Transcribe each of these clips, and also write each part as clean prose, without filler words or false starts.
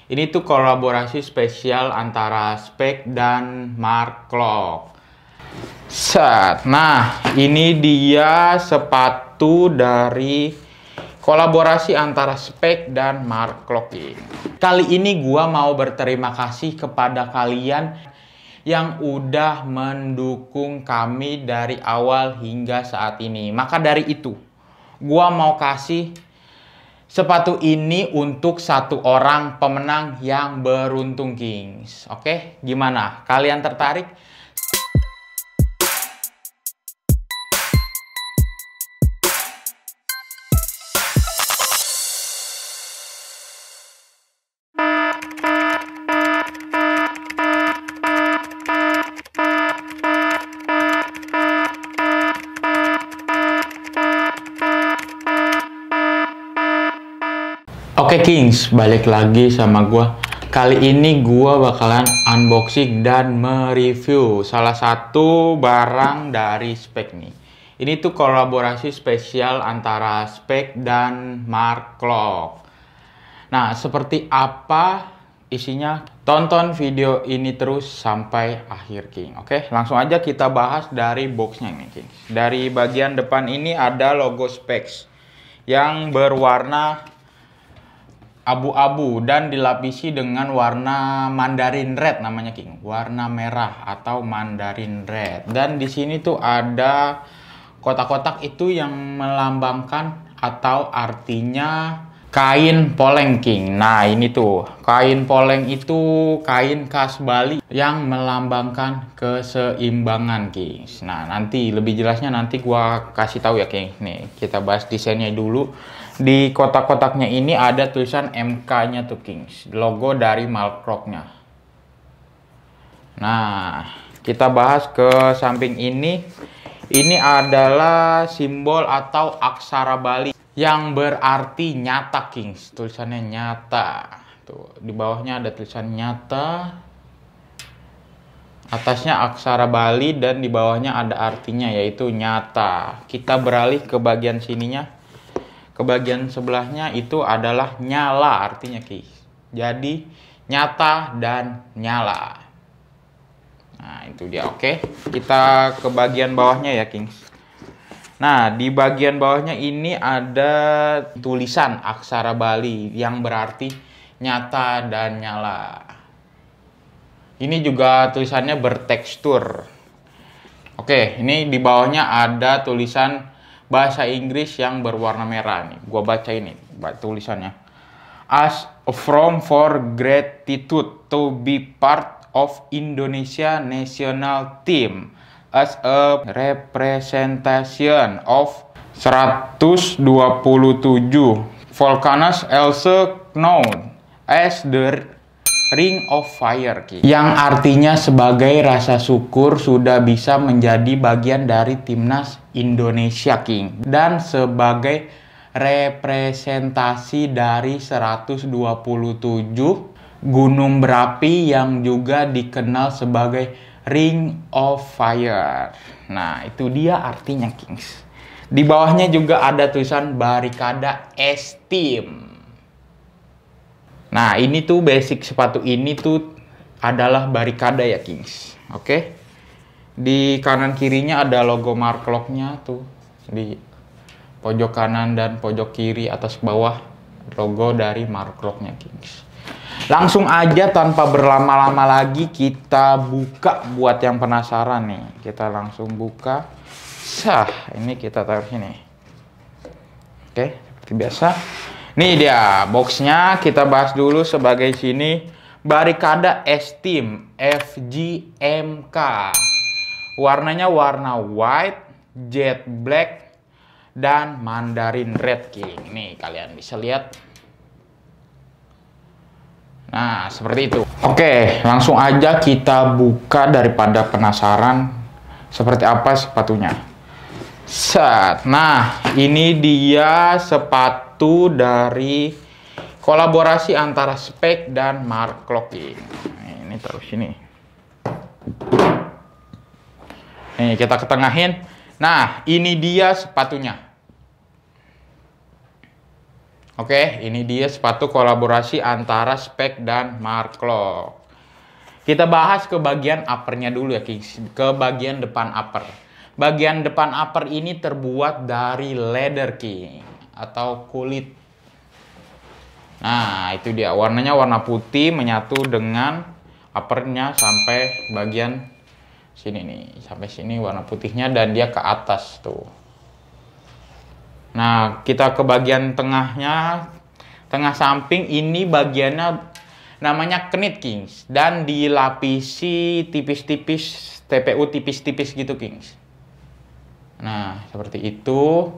Ini tuh kolaborasi spesial antara Speck dan Mark Klok. Nah, ini dia sepatu dari kolaborasi antara Speck dan Mark Klok. Kali ini gua mau berterima kasih kepada kalian yang udah mendukung kami dari awal hingga saat ini. Maka dari itu, gua mau kasih sepatu ini untuk satu orang pemenang yang beruntung, Kings. Oke, gimana? Kalian tertarik? Oke Kings, balik lagi sama gua. Kali ini gua bakalan unboxing dan mereview salah satu barang dari Speck nih. Ini tuh kolaborasi spesial antara Speck dan Mark Klok. Nah, seperti apa isinya? Tonton video ini terus sampai akhir, King. Oke, langsung aja kita bahas dari boxnya nih, King. Dari bagian depan ini ada logo Speck yang berwarna abu-abu dan dilapisi dengan warna mandarin red namanya, King. Warna merah atau mandarin red. Dan di sini tuh ada kotak-kotak itu yang melambangkan atau artinya kain poleng, King. Nah, ini tuh kain poleng itu kain khas Bali yang melambangkan keseimbangan, King. Nah, nanti lebih jelasnya nanti gua kasih tahu ya, King. Nih, kita bahas desainnya dulu. Di kotak-kotaknya ini ada tulisan MK-nya tuh, Kings. Logo dari Mark Klok-nya. Nah, kita bahas ke samping ini. Ini adalah simbol atau aksara Bali yang berarti nyata, Kings. Tulisannya nyata. Tuh, di bawahnya ada tulisan nyata. Atasnya aksara Bali dan di bawahnya ada artinya yaitu nyata. Kita beralih ke bagian sininya. Ke bagian sebelahnya itu adalah nyala artinya, Kings. Jadi nyata dan nyala. Nah, itu dia. Oke, kita ke bagian bawahnya ya, Kings. Nah, di bagian bawahnya ini ada tulisan aksara Bali yang berarti nyata dan nyala. Ini juga tulisannya bertekstur. Oke, ini di bawahnya ada tulisan bahasa Inggris yang berwarna merah nih. Gua baca ini tulisannya. As from for gratitude to be part of Indonesia national team as a representation of 127 volcanoes also known as the Ring of Fire, King. Yang artinya sebagai rasa syukur sudah bisa menjadi bagian dari timnas Indonesia, King. Dan sebagai representasi dari 127 gunung berapi yang juga dikenal sebagai Ring of Fire. Nah, itu dia artinya, Kings. Di bawahnya juga ada tulisan Barikada Esteem. Nah, ini tuh basic sepatu ini tuh adalah Barikada ya, Kings. Oke. Di kanan kirinya ada logo Mark Klok-nya tuh. Di pojok kanan dan pojok kiri atas bawah logo dari Mark Klok-nya, Kings. Langsung aja tanpa berlama-lama lagi kita buka buat yang penasaran nih. Kita langsung buka. Ini kita taruh sini. Oke, seperti biasa. Nih dia boxnya, kita bahas dulu sebagai sini Barikada Esteem FGMK. Warnanya warna white, jet black, dan mandarin red, King. Nih kalian bisa lihat. Nah, seperti itu. Oke, langsung aja kita buka daripada penasaran seperti apa sepatunya. Nah, ini dia sepatu dari kolaborasi antara Speck dan Mark Klok. Ini taruh sini. Nih, kita ketengahin. Nah, ini dia sepatunya. Oke, ini dia sepatu kolaborasi antara Speck dan Mark Klok. Kita bahas ke bagian uppernya dulu ya, Kings. Ke bagian depan upper. Bagian depan upper ini terbuat dari leather, King, atau kulit. Nah, itu dia. Warnanya warna putih menyatu dengan uppernya sampai bagian sini nih. Sampai sini warna putihnya dan dia ke atas tuh. Nah, kita ke bagian tengahnya, tengah samping ini bagiannya namanya knit, Kings, dan dilapisi tipis-tipis TPU tipis-tipis gitu, Kings. Nah, seperti itu.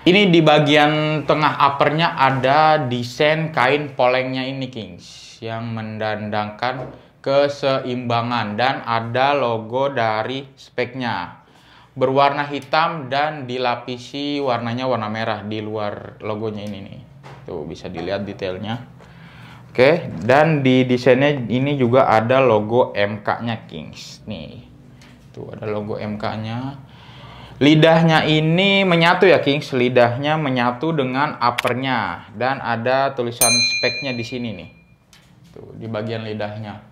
Ini di bagian tengah uppernya ada desain kain polengnya ini, Kings, yang mendandangkan keseimbangan dan ada logo dari speknya. Berwarna hitam dan dilapisi warnanya warna merah di luar logonya ini nih. Tuh bisa dilihat detailnya. Oke, dan di desainnya ini juga ada logo MK-nya, Kings. Nih. Tuh ada logo MK-nya. Lidahnya ini menyatu ya, Kings. Lidahnya menyatu dengan uppernya dan ada tulisan speknya di sini nih. Tuh di bagian lidahnya.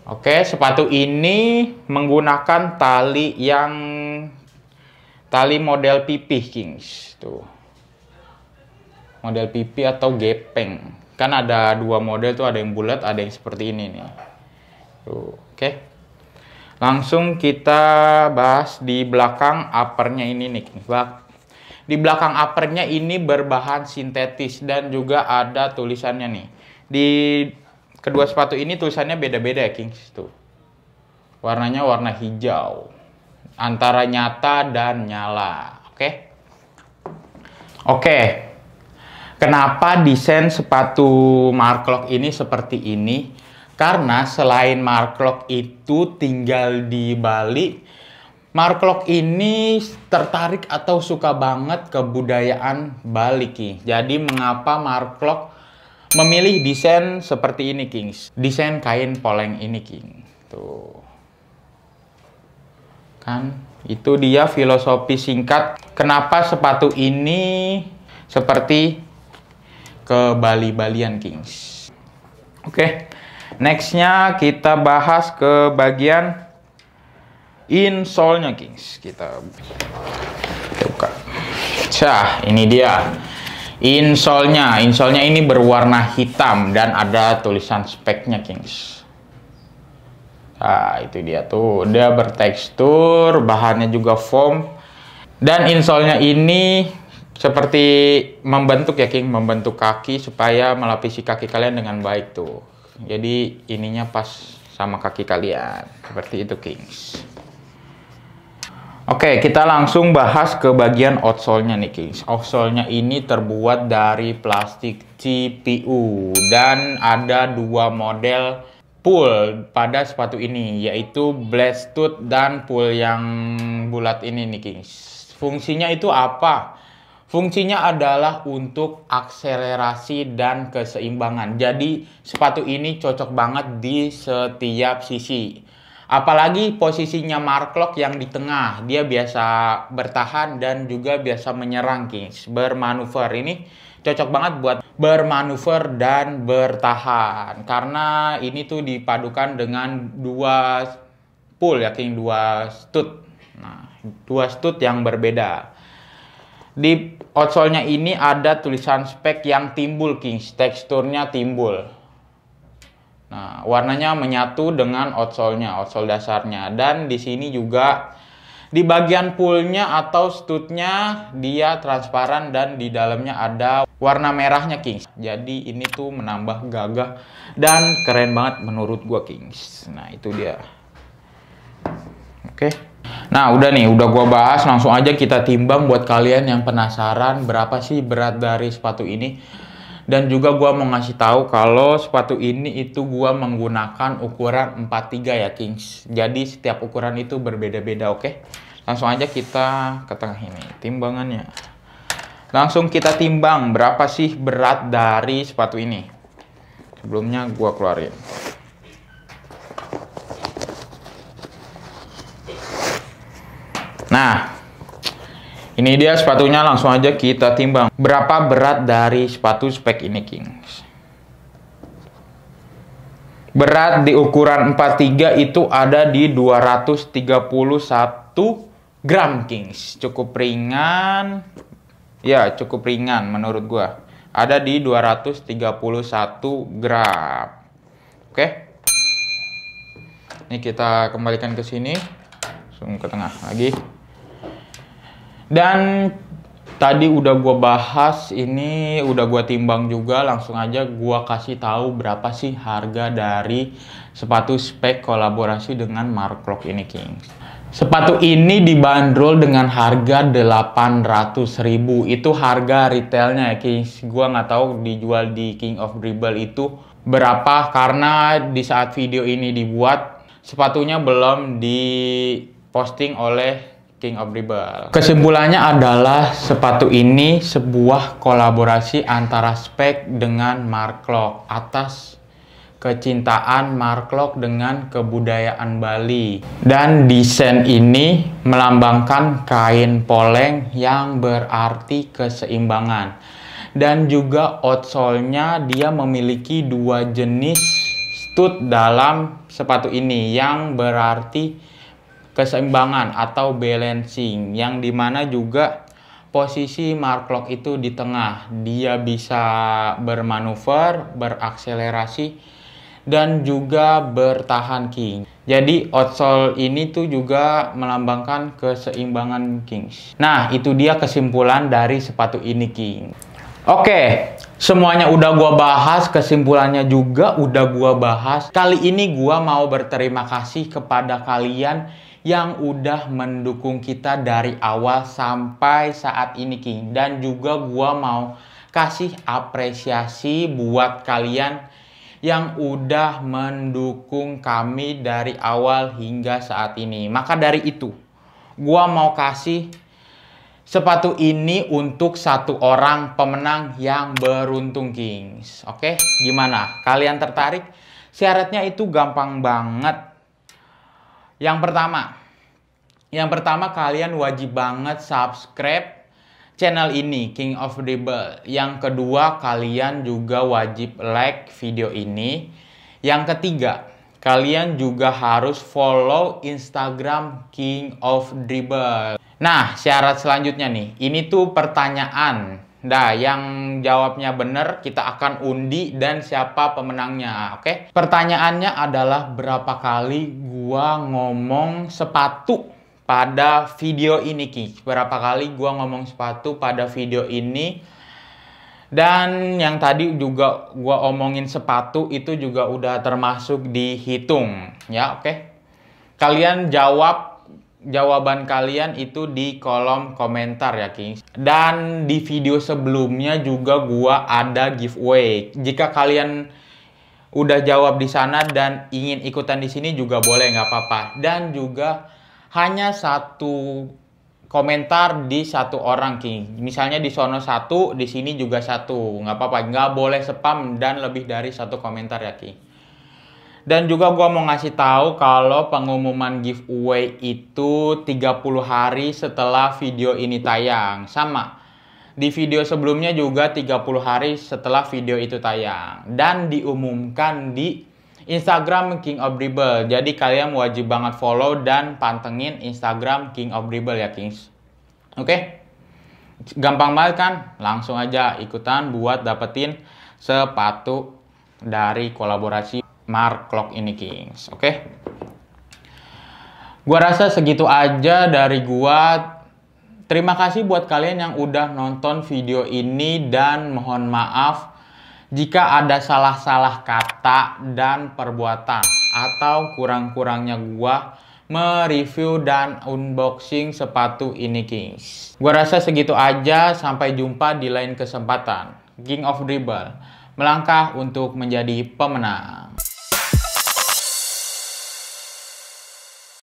Oke, sepatu ini menggunakan tali model pipih, Kings. Tuh. Model pipih atau gepeng. Kan ada dua model tuh, ada yang bulat, ada yang seperti ini nih. Tuh, oke. Langsung kita bahas di belakang uppernya ini nih, Kings. Di belakang uppernya ini berbahan sintetis dan juga ada tulisannya nih. Di kedua sepatu ini tulisannya beda-beda ya, Kings. Tuh. Warnanya warna hijau. Antara nyata dan nyala. Oke. Oke. Kenapa desain sepatu Mark Klok ini seperti ini? Karena selain Mark Klok itu tinggal di Bali, Mark Klok ini tertarik atau suka banget kebudayaan Bali, Kings. Jadi mengapa Mark Klok memilih desain seperti ini, Kings? Desain kain poleng ini, King. Tuh. Kan itu dia filosofi singkat kenapa sepatu ini seperti ke Bali-Balian, Kings. Oke. Nextnya kita bahas ke bagian insole-nya, Kings. Kita buka. Cah, ini dia. Insole-nya ini berwarna hitam dan ada tulisan speknya, Kings. Nah, itu dia tuh. Dia bertekstur, bahannya juga foam. Dan insole-nya ini seperti membentuk ya, King, membentuk kaki supaya melapisi kaki kalian dengan baik tuh. Jadi ininya pas sama kaki kalian. Seperti itu, Kings. Oke, kita langsung bahas ke bagian outsole-nya nih, Kings. Outsole-nya ini terbuat dari plastik CPU dan ada dua model pull pada sepatu ini, yaitu blade tooth dan pull yang bulat ini nih, Kings. Fungsinya itu apa? Fungsinya adalah untuk akselerasi dan keseimbangan. Jadi sepatu ini cocok banget di setiap sisi. Apalagi posisinya Mark Klok yang di tengah, dia biasa bertahan dan juga biasa menyerang, Kings. Bermanuver ini cocok banget buat bermanuver dan bertahan. Karena ini tuh dipadukan dengan dua pull ya, King, dua stud. Nah, dua stud yang berbeda. Di outsole-nya ini ada tulisan spek yang timbul, Kings. Teksturnya timbul. Nah, warnanya menyatu dengan outsole-nya, outsole dasarnya. Dan di sini juga di bagian pull-nya atau stud-nya dia transparan dan di dalamnya ada warna merahnya, Kings. Jadi ini tuh menambah gagah dan keren banget menurut gua, Kings. Nah, itu dia. Oke. Nah, udah nih, udah gua bahas, langsung aja kita timbang buat kalian yang penasaran berapa sih berat dari sepatu ini. Dan juga gua mau ngasih tahu kalau sepatu ini itu gua menggunakan ukuran 43 ya, Kings. Jadi setiap ukuran itu berbeda-beda, oke? Langsung aja kita ke tengah ini, timbangannya. Langsung kita timbang berapa sih berat dari sepatu ini. Sebelumnya gua keluarin. Nah, Ini dia sepatunya, langsung aja kita timbang. Berapa berat dari sepatu spek ini, Kings? Berat di ukuran 43 itu ada di 231 gram, Kings. Cukup ringan. Ya, cukup ringan menurut gua. Ada di 231 gram. Oke. Ini kita kembalikan ke sini. Langsung ke tengah lagi. Dan tadi udah gua bahas, ini udah gua timbang juga. Langsung aja gua kasih tahu berapa sih harga dari sepatu spek kolaborasi dengan Mark Klok ini, Kings. Sepatu ini dibanderol dengan harga 800.000. Itu harga retailnya ya, Kings. Gua nggak tahu dijual di King of Dribble itu berapa, karena di saat video ini dibuat sepatunya belum diposting oleh King of Dribble. Kesimpulannya adalah sepatu ini sebuah kolaborasi antara spek dengan Mark Klok atas kecintaan Mark Klok dengan kebudayaan Bali. Dan desain ini melambangkan kain poleng yang berarti keseimbangan. Dan juga outsole-nya dia memiliki dua jenis stud dalam sepatu ini yang berarti keseimbangan atau balancing, yang dimana juga posisi Mark Klok itu di tengah. Dia bisa bermanuver, berakselerasi, dan juga bertahan, King. Jadi outsole ini tuh juga melambangkan keseimbangan, Kings. Nah, itu dia kesimpulan dari sepatu ini, King. Oke, semuanya udah gua bahas, kesimpulannya juga udah gua bahas. Kali ini gua mau berterima kasih kepada kalian yang udah mendukung kita dari awal sampai saat ini, King. Dan juga gua mau kasih apresiasi buat kalian yang udah mendukung kami dari awal hingga saat ini. Maka dari itu, gua mau kasih sepatu ini untuk satu orang pemenang yang beruntung, Kings. Oke, gimana? Kalian tertarik? Syaratnya itu gampang banget. Yang pertama kalian wajib banget subscribe channel ini, King of Dribble. Yang kedua, kalian juga wajib like video ini. Yang ketiga, kalian juga harus follow Instagram King of Dribble. Nah, syarat selanjutnya nih, ini tuh pertanyaan. Nah, yang jawabnya bener kita akan undi dan siapa pemenangnya, oke? Pertanyaannya adalah berapa kali gua ngomong sepatu pada video ini, Ki? Berapa kali gua ngomong sepatu pada video ini? Dan yang tadi juga gua omongin sepatu itu juga udah termasuk dihitung, ya, oke? Kalian jawab jawaban kalian itu di kolom komentar ya, Kings. Dan di video sebelumnya juga gua ada giveaway. Jika kalian udah jawab di sana dan ingin ikutan di sini juga boleh, nggak apa-apa. Dan juga hanya satu komentar di satu orang, King. Misalnya di sono satu, di sini juga satu, nggak apa-apa. Nggak boleh spam dan lebih dari satu komentar ya, King. Dan juga gua mau ngasih tahu kalau pengumuman giveaway itu 30 hari setelah video ini tayang. Sama, di video sebelumnya juga 30 hari setelah video itu tayang. Dan diumumkan di Instagram King of Dribble. Jadi kalian wajib banget follow dan pantengin Instagram King of Dribble ya, Kings. Oke? Gampang banget kan? Langsung aja ikutan buat dapetin sepatu dari kolaborasi Mark Klok ini, Kings. Oke? Gua rasa segitu aja dari gua. Terima kasih buat kalian yang udah nonton video ini, dan mohon maaf jika ada salah-salah kata dan perbuatan atau kurang-kurangnya gua mereview dan unboxing sepatu ini, Kings. Gua rasa segitu aja. Sampai jumpa di lain kesempatan. King of Dribble melangkah untuk menjadi pemenang.